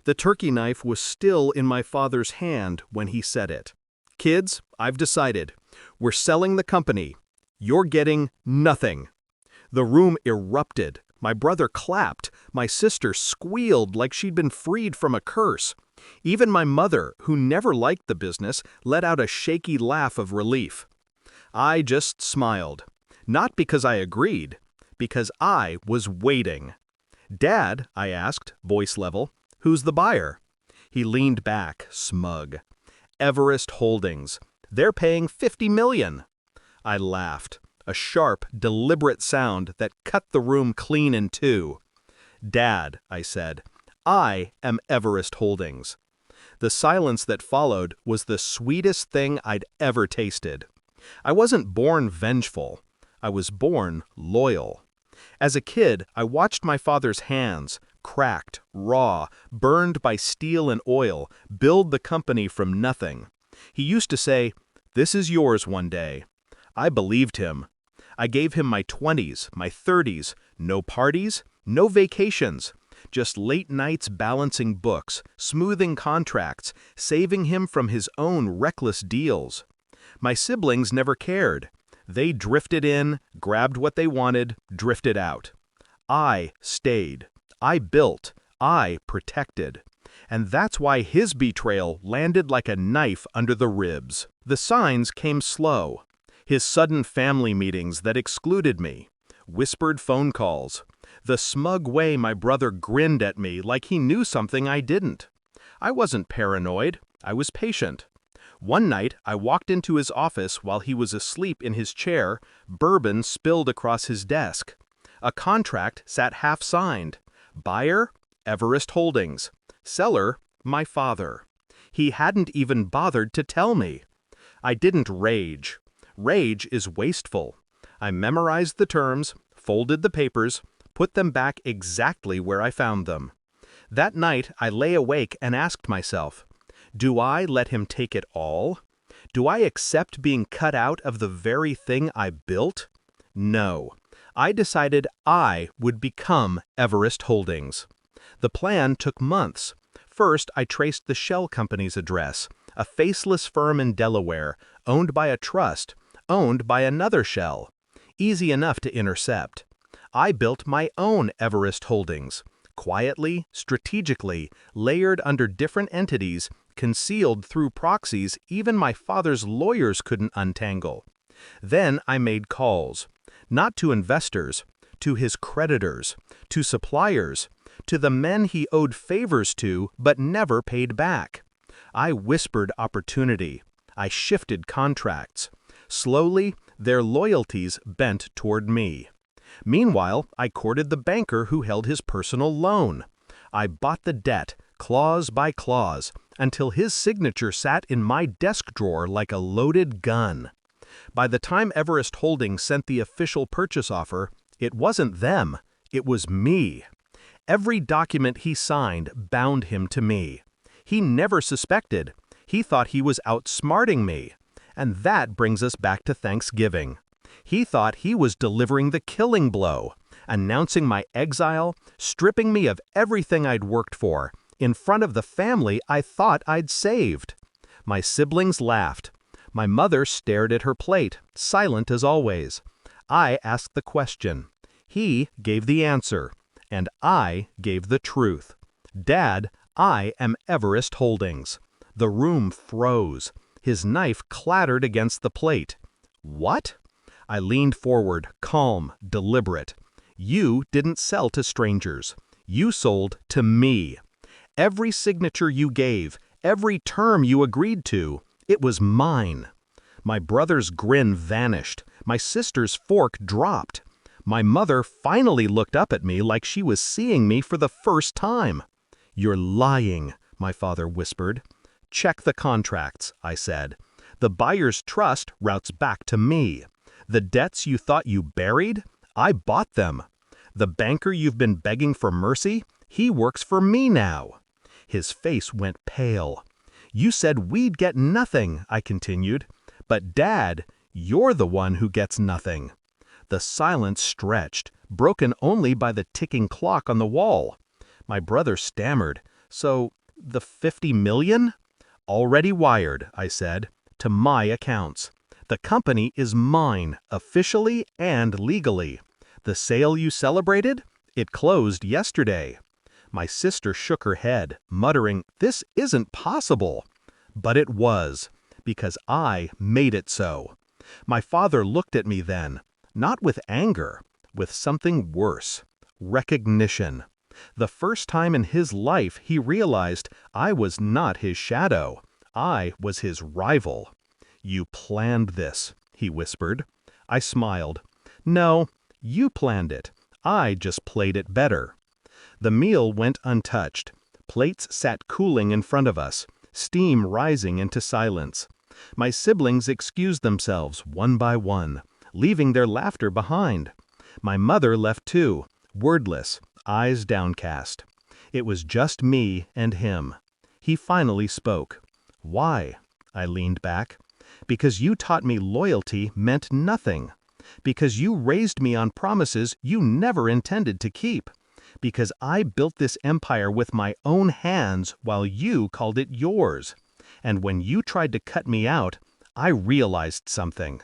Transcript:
The turkey knife was still in my father's hand when he said it. "Kids, I've decided. We're selling the company. You're getting nothing." The room erupted. My brother clapped. My sister squealed like she'd been freed from a curse. Even my mother, who never liked the business, let out a shaky laugh of relief. I just smiled. Not because I agreed, because I was waiting. "Dad," I asked, voice level, "who's the buyer?" He leaned back, smug. "Everest Holdings. They're paying $50 million." I laughed, a sharp, deliberate sound that cut the room clean in two. "Dad," I said, "I am Everest Holdings." The silence that followed was the sweetest thing I'd ever tasted. I wasn't born vengeful. I was born loyal. As a kid, I watched my father's hands, cracked, raw, burned by steel and oil, build the company from nothing. He used to say, "This is yours one day." I believed him. I gave him my 20s, my 30s, no parties, no vacations, just late nights balancing books, smoothing contracts, saving him from his own reckless deals. My siblings never cared. They drifted in, grabbed what they wanted, drifted out. I stayed. I built. I protected. And that's why his betrayal landed like a knife under the ribs. The signs came slow. His sudden family meetings that excluded me. Whispered phone calls. The smug way my brother grinned at me like he knew something I didn't. I wasn't paranoid. I was patient. One night, I walked into his office while he was asleep in his chair, bourbon spilled across his desk. A contract sat half-signed. Buyer, Everest Holdings. Seller, my father. He hadn't even bothered to tell me. I didn't rage. Rage is wasteful. I memorized the terms, folded the papers, put them back exactly where I found them. That night, I lay awake and asked myself, do I let him take it all? Do I accept being cut out of the very thing I built? No. I decided I would become Everest Holdings. The plan took months. First, I traced the shell company's address, a faceless firm in Delaware, owned by a trust, owned by another shell. Easy enough to intercept. I built my own Everest Holdings, quietly, strategically, layered under different entities, concealed through proxies even my father's lawyers couldn't untangle. Then I made calls, not to investors, to his creditors, to suppliers, to the men he owed favors to but never paid back. I whispered opportunity. I shifted contracts. Slowly, their loyalties bent toward me. Meanwhile, I courted the banker who held his personal loan. I bought the debt, clause by clause, until his signature sat in my desk drawer like a loaded gun. By the time Everest Holdings sent the official purchase offer, it wasn't them, it was me. Every document he signed bound him to me. He never suspected. He thought he was outsmarting me. And that brings us back to Thanksgiving. He thought he was delivering the killing blow, announcing my exile, stripping me of everything I'd worked for, in front of the family I thought I'd saved. My siblings laughed. My mother stared at her plate, silent as always. I asked the question. He gave the answer, and I gave the truth. Dad, I am Everest Holdings. The room froze. His knife clattered against the plate. What? I leaned forward, calm, deliberate. You didn't sell to strangers. You sold to me. Every signature you gave, every term you agreed to, it was mine. My brother's grin vanished. My sister's fork dropped. My mother finally looked up at me like she was seeing me for the first time. "You're lying," my father whispered. "Check the contracts," I said. "The buyer's trust routes back to me. The debts you thought you buried, I bought them. The banker you've been begging for mercy, he works for me now." His face went pale. "You said we'd get nothing," I continued. "But Dad, you're the one who gets nothing." The silence stretched, broken only by the ticking clock on the wall. My brother stammered, So, the 50 million? Already wired, I said, to my accounts. The company is mine, officially and legally. The sale you celebrated? It closed yesterday. My sister shook her head, muttering, "This isn't possible." But it was, because I made it so. My father looked at me then, not with anger, with something worse, recognition. The first time in his life he realized I was not his shadow. I was his rival. "You planned this," he whispered. I smiled. "No, you planned it. I just played it better." The meal went untouched. Plates sat cooling in front of us, steam rising into silence. My siblings excused themselves one by one, leaving their laughter behind. My mother left too, wordless, eyes downcast. It was just me and him. He finally spoke. "Why?" I leaned back. "Because you taught me loyalty meant nothing. Because you raised me on promises you never intended to keep. Because I built this empire with my own hands while you called it yours. And when you tried to cut me out, I realized something.